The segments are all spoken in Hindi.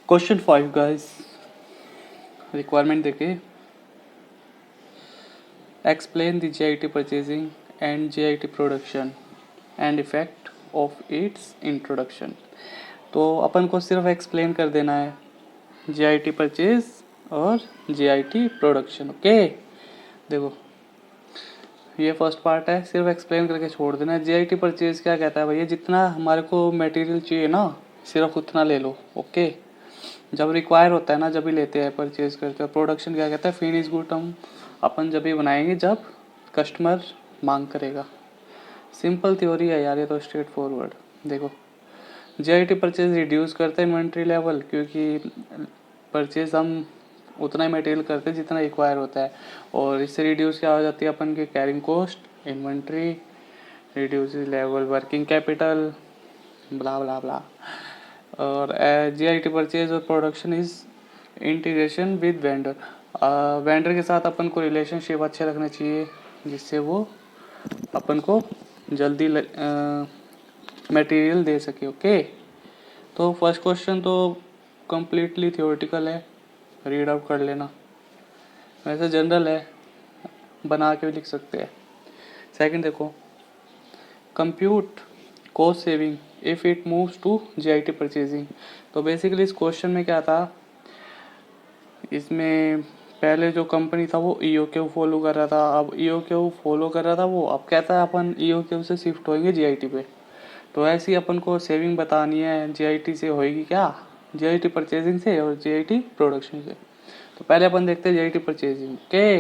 क्वेश्चन 5 गाइस, रिक्वायरमेंट देखे explain the GIT purchasing and GIT production and effect of its introduction. तो अपन को सिर्फ एक्सप्लेन कर देना है जीआईटी परचेज और जीआईटी प्रोडक्शन। ओके, देखो ये फर्स्ट पार्ट है, सिर्फ एक्सप्लेन करके छोड़ देना है। जीआईटी परचेज क्या कहता है भैया, जितना हमारे को मटेरियल चाहिए ना सिर्फ उतना ले लो। ओके, जब रिक्वायर होता है ना जब भी लेते हैं, परचेज करते हैं। प्रोडक्शन क्या कहता है, फिनिश गुड हम अपन जब भी बनाएंगे जब कस्टमर मांग करेगा। सिंपल थ्योरी है यार, ये तो स्ट्रेट फॉरवर्ड। देखो जीआईटी परचेज रिड्यूस करते हैं इन्वेंट्री लेवल, क्योंकि परचेज हम उतना ही मटेरियल करते हैं जितना रिक्वायर होता है, और इससे रिड्यूस क्या हो जाती है अपन की carrying cost, inventory, reduce level working capital, blah blah blah. और जीआईटी परचेज और production is integration with vendor. Vendor के साथ अपन को रिलेशनशिप अच्छे रखने चाहिए, जिससे वो अपन को जल्दी मटेरियल दे सके। ओके, तो फर्स्ट क्वेश्चन तो कम्प्लीटली थियोरेटिकल है, रीड आउट कर लेना। वैसे जनरल है, बना के भी लिख सकते हैं। सेकंड देखो, compute cost saving if it moves to GIT purchasing. तो बेसिकली इस क्वेश्चन में क्या था, इसमें पहले जो कंपनी था वो ईओक्यू फॉलो कर रहा था। अब ईओक्यू फॉलो कर रहा था वो, अब कहता है अपन ईओक्यू से शिफ्ट होएंगे जीआईटी पे। तो ऐसी अपन को सेविंग बतानी है, जीआईटी से होएगी क्या, जीआईटी परचेजिंग से और जीआईटी प्रोडक्शन से। तो पहले अपन देखते हैं जीआईटी परचेजिंग के।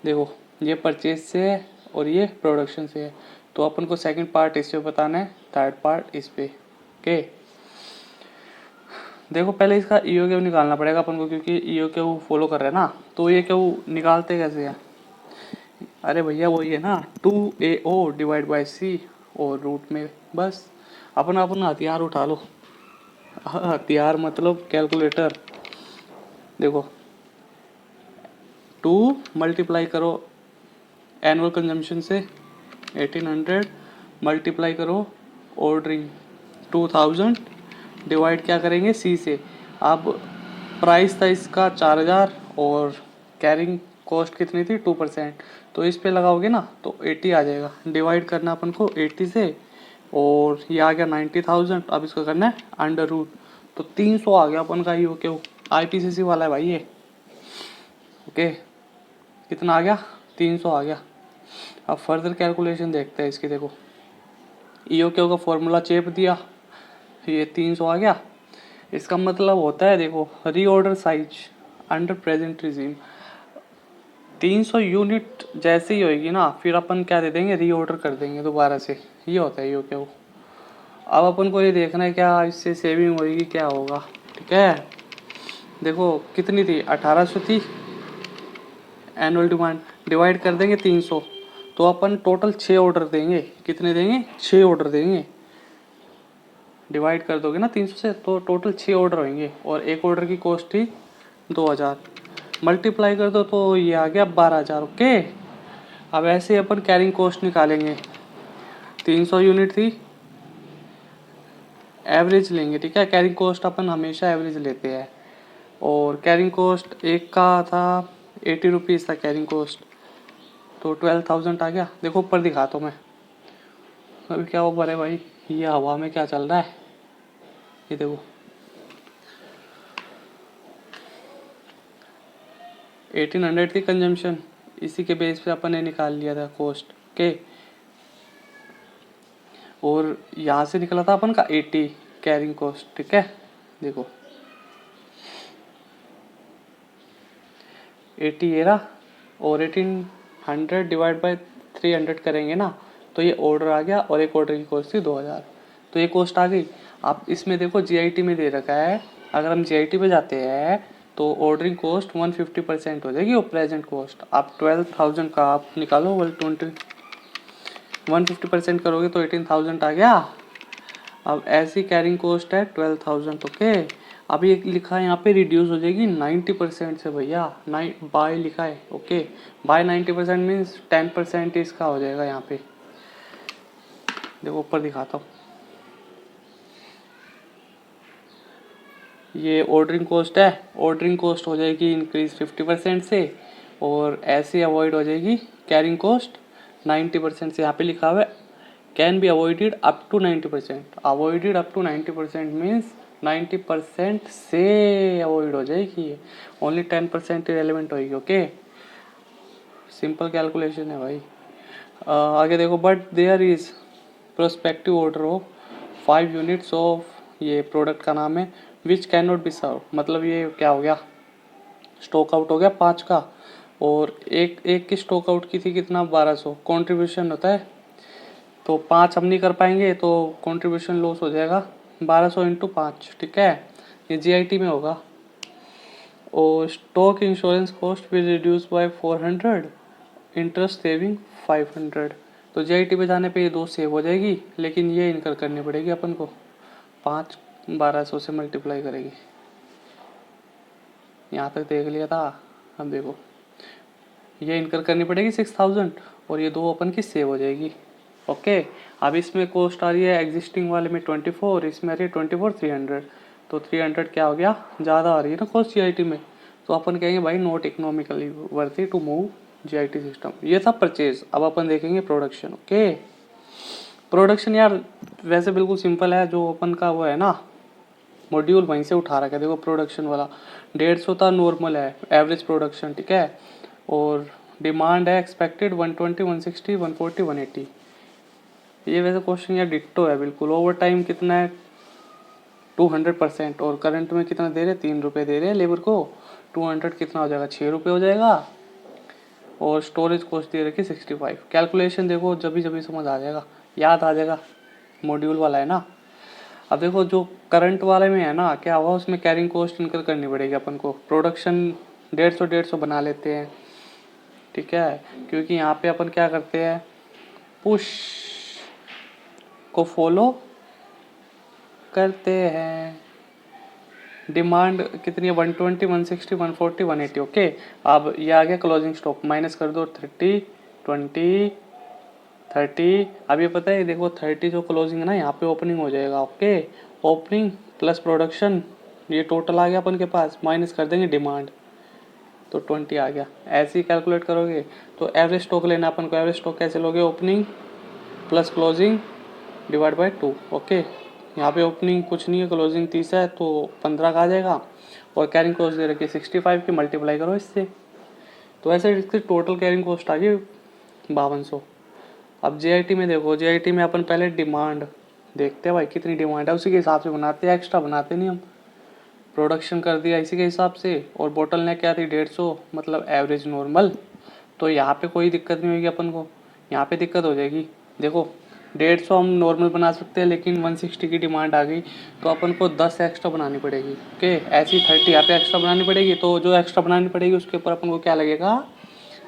देखो ये परचेज से है और ये प्रोडक्शन से है, तो अपन को सेकंड पार्ट इस पे बताना है, थर्ड पार्ट इस पे। ओके, देखो पहले इसका ईओक्यू निकालना पड़ेगा अपन को, क्योंकि ईओक्यू फॉलो कर रहे हैं ना। तो ये क्यू निकालते कैसे हैं, अरे भैया वही है ना 2AO डिवाइड बाई C और रूट में बस अपना अपना हथियार उठा लो। हथियार मतलब कैलकुलेटर। देखो 2 मल्टीप्लाई करो एनुअल कंजम्पशन से 1800, मल्टीप्लाई करो ऑर्डरिंग 2000, डिवाइड क्या करेंगे C से। अब प्राइस था इसका 4000 और कैरिंग कॉस्ट कितनी थी 2%, तो इस पे लगाओगे ना तो 80 आ जाएगा। डिवाइड करना अपन को 80 से, और ये आ गया 90,000। अब इसका करना है अंडर रूट, तो 300 आ गया अपन का। ये क्यों IPCC वाला है भाई ये। ओके, कितना आ गया 300 आ गया। अब फर्दर कैलकुलेशन देखते हैं इसकी। देखो ईओक्यू का फॉर्मूला चेप दिया, ये 300 आ गया। इसका मतलब होता है देखो reorder size under present regime 300 unit जैसे ही होएगी ना, फिर अपन क्या दे देंगे, रीऑर्डर कर देंगे दोबारा से। ये होता है ईओक्यू। अब अपन को ये देखना है क्या इससे सेविंग होएगी, क्या होगा। ठीक है, देखो कितनी थी 1800 थी एनुअल डिमांड, डिवाइड कर देंगे 300, तो अपन टोटल 6 ऑर्डर देंगे। कितने देंगे, 6 ऑर्डर देंगे। डिवाइड कर दोगे ना 300 से, तो टोटल 6 ऑर्डर होंगे, और एक ऑर्डर की कॉस्ट थी 2000। मल्टीप्लाई कर दो तो ये आ गया 12,000। ओके, अब ऐसे अपन कैरिंग कॉस्ट निकालेंगे। 300 यूनिट थी, एवरेज लेंगे। ठीक है, कैरिंग कॉस्ट अपन हमेशा एवरेज लेते हैं। और कैरिंग कॉस्ट एक का था 80 रुपीज़ था कैरिंग कॉस्ट, तो 12,000 आ गया। देखो ऊपर दिखाता हूँ मैं, अभी क्या ऊपर है भाई, ये हवा में क्या चल रहा है, ये देखो 1800 थी कंजम्पशन, इसी के बेस पे अपन ने निकाल लिया था कॉस्ट के। और यहाँ से निकला था अपन का 80 कैरिंग कॉस्ट। ठीक है, देखो 80 ये रहा, और 1800 डिवाइड बाई 300 करेंगे ना, तो ये ऑर्डर आ गया, और एक ऑर्डर की कॉस्ट थी 2000, तो ये कॉस्ट आ गई। आप इसमें देखो जीआईटी में दे रखा है, अगर हम जीआईटी पे जाते हैं तो ऑर्डरिंग कॉस्ट 150% हो जाएगी, और प्रेजेंट कॉस्ट आप 12,000 का आप निकालो, 150% करोगे तो 18,000 आ गया। अब ऐसी कैरिंग कॉस्ट है 12,000। ओके, अभी एक लिखा है यहाँ पे रिड्यूस हो जाएगी 90% से भैया, बाय लिखा है। ओके, बाय 90% मीन्स 10% इसका हो जाएगा यहाँ पे। देखो ऊपर दिखाता हूँ, ये ऑर्डरिंग कॉस्ट है, ऑर्डरिंग कॉस्ट हो जाएगी इंक्रीज 50% से, और ऐसे अवॉइड हो जाएगी कैरिंग कॉस्ट 90% से। यहाँ पे लिखा हुआ है can be avoided up to 90%, avoided up to 90% means 90% से अवॉइड हो जाएगी, ओनली 10% इरेलीवेंट होगी। ओके, सिंपल कैलकुलेशन है भाई। आगे देखो, but there is prospective order of 5 units of, ये प्रोडक्ट का नाम है, which can not be serve, मतलब ये क्या हो गया, स्टॉक आउट हो गया 5 का, और एक की स्टॉक आउट की थी कितना, 1200 कंट्रीब्यूशन होता है, तो 5 हम नहीं कर पाएंगे तो कंट्रीब्यूशन लॉस हो जाएगा 1200 इंटू 5, ठीक है, ये जीआईटी में होगा। और stock insurance cost will reduce by 400, interest saving 500, तो जीआईटी पे जाने पे ये 2 सेव हो जाएगी, लेकिन ये इनकर करनी पड़ेगी अपन को, 5 1200 से मल्टीप्लाई करेगी। यहाँ तक देख लिया था, अब देखो ये इनकर करनी पड़ेगी 6000, और ये 2 अपन की सेव हो जाएगी। ओके, अब इसमें कॉस्ट आ रही है एग्जिस्टिंग वाले में 24, इसमें आ रही है 24 300, तो 300 क्या हो गया, ज़्यादा आ रही है ना कॉस्ट जीआईटी में, तो अपन कहेंगे भाई not economically worthy to move GIT system. ये था परचेज। अब अपन देखेंगे प्रोडक्शन। ओके, प्रोडक्शन यार वैसे बिल्कुल सिंपल है, जो अपन का वो है ना मॉड्यूल वहीं से उठा रखा है, देखो प्रोडक्शन वाला 150 था, नॉर्मल है एवरेज प्रोडक्शन, ठीक है, और डिमांड है एक्सपेक्टेड 120 160 140 180। ये वैसे क्वेश्चन यार डिट्टो है बिल्कुल। ओवर टाइम कितना है 200%, और करंट में कितना दे रहे, 3 रुपये दे रहे हैं लेबर को, 200 कितना हो जाएगा, 6 रुपये हो जाएगा, और स्टोरेज कॉस्ट दे रखी 65। कैलकुलेशन देखो जब भी समझ आ जाएगा, याद आ जाएगा, मॉड्यूल वाला है ना। अब देखो जो करंट वाले में है ना, क्या हुआ, उसमें कैरिंग कॉस्ट इनकर करनी पड़ेगी अपन को। प्रोडक्शन 150 बना लेते हैं, ठीक है, क्योंकि यहाँ पे अपन क्या करते हैं, पुश को फॉलो करते हैं। डिमांड कितनी है, 120 160 140 180। ओके, अब ये आ गया क्लोजिंग स्टॉक, माइनस कर दो 30 20 30। अब ये पता है, देखो 30 जो क्लोजिंग है ना, यहाँ पे ओपनिंग हो जाएगा। ओके, ओपनिंग प्लस प्रोडक्शन, ये टोटल आ गया अपन के पास, माइनस कर देंगे डिमांड, तो 20 आ गया। ऐसे ही कैलकुलेट करोगे तो एवरेज स्टॉक लेना अपन को। एवरेज स्टॉक कैसे लोगे, opening plus closing divide by 2। Okay, यहाँ पे ओपनिंग कुछ नहीं है, क्लोजिंग 30 है तो 15 का आ जाएगा, और कैरिंग कॉस्ट दे रखी है 65 की, मल्टीप्लाई करो इससे, तो ऐसे इसकी टोटल कैरिंग कॉस्ट आ गई 5200। अब जीआईटी में देखो, जीआईटी में अपन पहले डिमांड देखते हैं भाई कितनी डिमांड है, उसी के हिसाब से बनाते हैं, एक्स्ट्रा बनाते नहीं हम। प्रोडक्शन कर दिया इसी के हिसाब से, और बोटल ने क्या थी 150, मतलब एवरेज नॉर्मल, तो यहाँ पे कोई दिक्कत नहीं होगी अपन को। यहाँ पे दिक्कत हो जाएगी, देखो 150 हम नॉर्मल बना सकते हैं, लेकिन 160 की डिमांड आ गई तो अपन को 10 एक्स्ट्रा बनानी पड़ेगी। ओके, ऐसी 30 यहाँ पे एक्स्ट्रा बनानी पड़ेगी, तो जो एक्स्ट्रा बनानी पड़ेगी उसके ऊपर अपन को क्या लगेगा,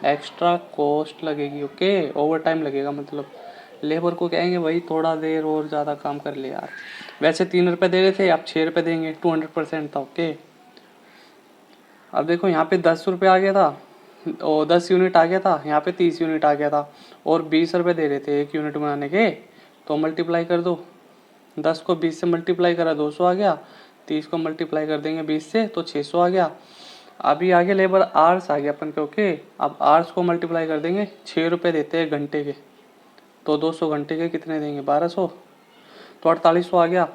एक्स्ट्रा कॉस्ट लगेगी। ओके, ओवर टाइम लगेगा, मतलब लेबर को कहेंगे भाई थोड़ा देर और ज़्यादा काम कर ले यार। वैसे 3 रुपये दे रहे थे, आप 6 रुपये देंगे, 200% था। ओके, अब देखो यहाँ पे 10 रुपये आ गया था, और 10 यूनिट आ गया था, यहाँ पे 30 यूनिट आ गया था, और 20 रुपये दे रहे थे 1 यूनिट बनाने के, तो मल्टीप्लाई कर दो, 10 को 20 से मल्टीप्लाई करा 200 आ गया, 30 को मल्टीप्लाई कर देंगे 20 से तो 600 आ गया। अभी आगे लेबर आवर्स आ गया अपन के। ओके, अब आवर्स को मल्टीप्लाई कर देंगे, 6 रुपये देते हैं घंटे के, तो 200 घंटे के कितने देंगे, 1200, तो 4800 आ गया,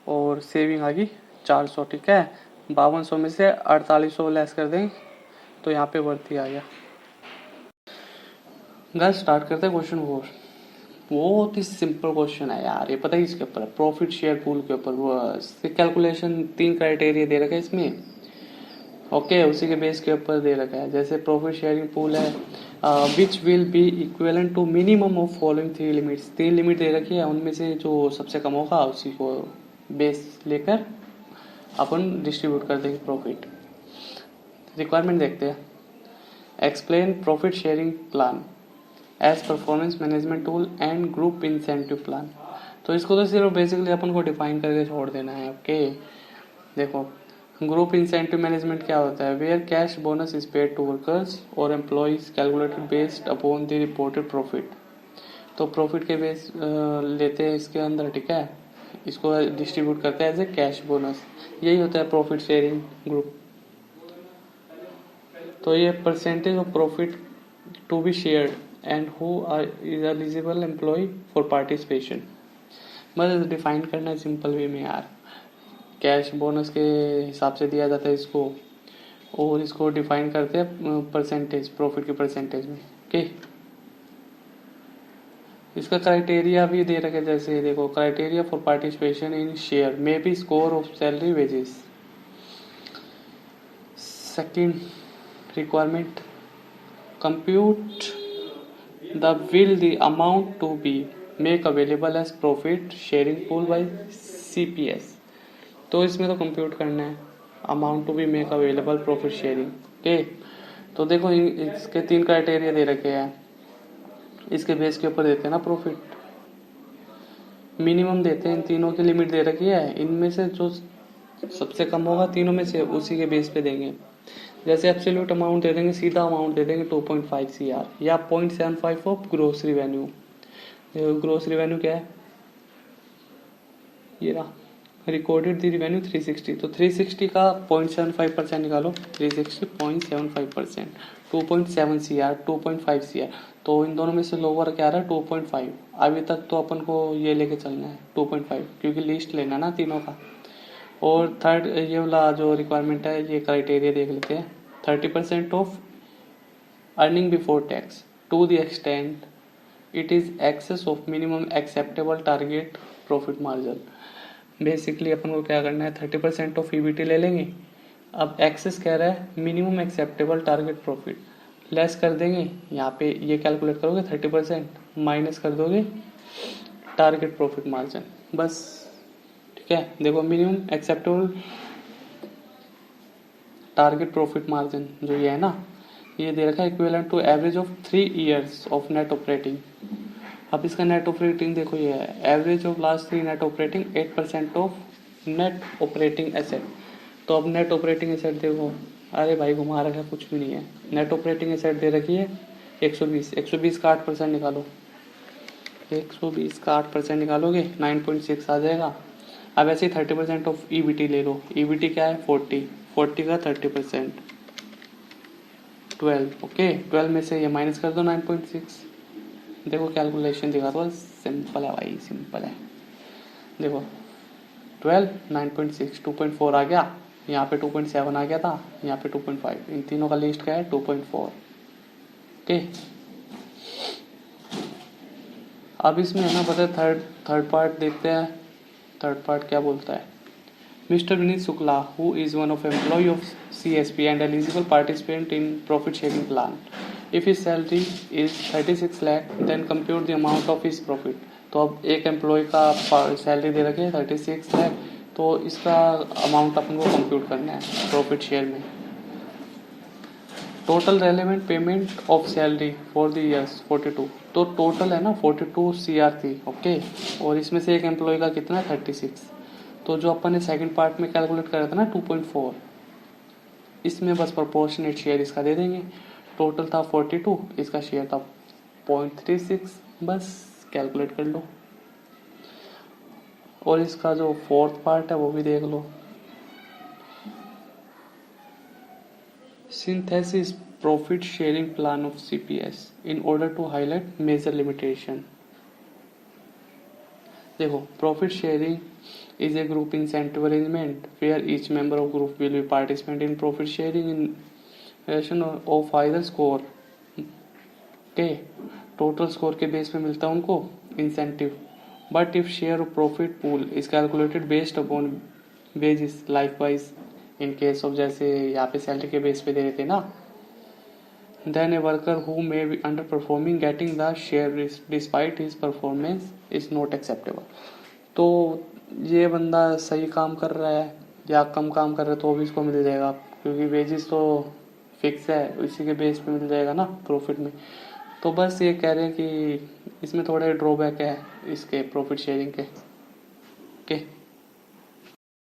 और सेविंग आ गई 400। ठीक है, 5200 में से 4800 लेस कर देंगे, तो यहाँ पे वर्थ ही आ गया। गाइस स्टार्ट करते हैं क्वेश्चन 4। बहुत ही सिंपल क्वेश्चन है यार, ये पता है इसके ऊपर, प्रॉफिट शेयर पूल के ऊपर। वो कैलकुलेशन 3 क्राइटेरिया दे रखा है इसमें। ओके, उसी के बेस के ऊपर दे रखा है, जैसे प्रॉफिट शेयरिंग पूल है, which will be equivalent to minimum of following 3 limits. 3 limit दे रखी है, उनमें से जो सबसे कम होगा उसी को बेस लेकर अपन डिस्ट्रीब्यूट कर देंगे प्रॉफिट। रिक्वायरमेंट देखते हैं। Explain profit sharing plan as performance management tool and group incentive plan. तो इसको तो सिर्फ बेसिकली अपन को डिफाइन करके छोड़ देना है। ओके, देखो ग्रुप इंसेंटिव मैनेजमेंट क्या होता है, where cash bonus is paid to workers और employees calculated based upon the reported profit. तो प्रॉफिट के बेस लेते हैं इसके अंदर, ठीक है। इसको डिस्ट्रीब्यूट करते हैं एज ए कैश बोनस। यही होता है प्रॉफिट शेयरिंग ग्रुप। तो ये percentage of profit to be shared and who is eligible employ for participation. बस डिफाइन करना है सिंपल वे में यार। कैश बोनस के हिसाब से दिया जाता है इसको, और इसको डिफाइन करते हैं परसेंटेज, प्रॉफिट के परसेंटेज में। ओके, इसका क्राइटेरिया भी दे रखे, जैसे देखो criteria for participation in share may be score of salary wages. Second requirement, compute the will the amount to be make available as profit sharing pool by CPS। तो इसमें तो कंप्यूट करना है amount to be make available profit sharing. Okay, तो देखो इसके 3 क्राइटेरिया दे रखे हैं, इसके बेस के ऊपर देते हैं ना प्रॉफिट, मिनिमम देते हैं, इन तीनों की लिमिट दे रखी है, इनमें से जो सबसे कम होगा तीनों में से उसी के बेस पे देंगे। जैसे एब्सोल्यूट अमाउंट दे देंगे, सीधा अमाउंट दे देंगे 2.5 CR या 0.75 of gross revenue. Gross revenue क्या है, ये रहा, रिकॉर्डेड दी रिवेन्यू 360, तो 360 का 0.75% निकालो, 360 0.75%, 2.7 CR 2.5 CR, तो इन दोनों में से लोअर क्या आ रहा है 2.5। अभी तक तो अपन को ये लेके चलना है 2.5, क्योंकि लिस्ट लेना ना तीनों का। और थर्ड ये वाला जो रिक्वायरमेंट है, ये क्राइटेरिया देख लेते हैं, 30% of earning before tax to the extent it is excess of minimum acceptable target profit margin. Basically अपन को क्या करना है, 30% ऑफ EBT ले लेंगे। अब एक्सेस कह रहा है minimum acceptable target profit, less कर देंगे, यहाँ पे ये कैलकुलेट करोगे 30% माइनस कर दोगे टारगेट प्रॉफिट मार्जिन, बस। ठीक है, देखो minimum acceptable target profit margin जो ये है ना, ये दे रखा है equivalent to average of 3 years of net operating. अब इसका नेट ऑपरेटिंग देखो, ये है average of last 3 net operating 8% of net operating asset. तो अब नेट ऑपरेटिंग एसेट देखो, अरे भाई घुमा रखा, कुछ भी नहीं है। नेट ऑपरेटिंग एसेट दे रखी है 120 का 8% निकालो, 120 का 8% निकालोगे 9.6 आ जाएगा। अब ऐसे ही 30% ऑफ EBT ले लो, EBT क्या है 40 का 30% 12। ओके, 12 में से ये माइनस कर दो 9.6। देखो कैलकुलेशन दिखा दो, सिंपल है भाई, सिंपल है। देखो 12 9.6 2.4 आ गया, यहाँ पे 2.7 आ गया था, यहाँ पे 2.5, इन तीनों का लिस्ट क्या है 2.4। ओके, अब इसमें है ना पता है, थर्ड पार्ट देखते हैं। थर्ड पार्ट क्या बोलता है, mister Vineet Shukla who is one of employ of CSP and eligible participant in profit sharing plan, if his salary is 36 lakh then compute the amount of his profit. तो अब एक एम्प्लॉय का सैलरी दे रखे 36 लाख, तो इसका अमाउंट अपन को कंप्यूट करना है प्रॉफिट शेयर में। Total relevant payment of salary for the years 42, तो टोटल है ना 42 CR थी। ओके, और इसमें से एक एम्प्लॉय का कितना है 36, तो जो अपन ने सेकंड पार्ट में कैलकुलेट करा था ना 2.4, इसमें बस प्रोपोर्शनेट शेयर इसका दे देंगे। टोटल था 42, इसका शेयर था 0.36, बस कैलकुलेट कर लो। और इसका जो फोर्थ पार्ट है वो भी देख लो, synthesis profit sharing plan of CPS in order to highlight major limitation. देखो profit sharing is a group incentive arrangement where each member of group will be participant in profit sharing in relation of either score। okay, total score के बेस पे मिलता है उनको incentive, but if share of profit pool is calculated based upon wages likewise in case of, जैसे यहाँ पे सैलरी के बेस पे दे देते ना, then a worker who may be underperforming getting the share despite his performance is not acceptable। तो ये बंदा सही काम कर रहा है या कम काम कर रहा है तो भी इसको मिल जाएगा, क्योंकि वेजेस तो फिक्स है, इसी के बेस पे मिल जाएगा ना प्रॉफिट में। तो बस ये कह रहे हैं कि इसमें थोड़े ड्रॉबैक है इसके प्रॉफिट शेयरिंग के। ओके।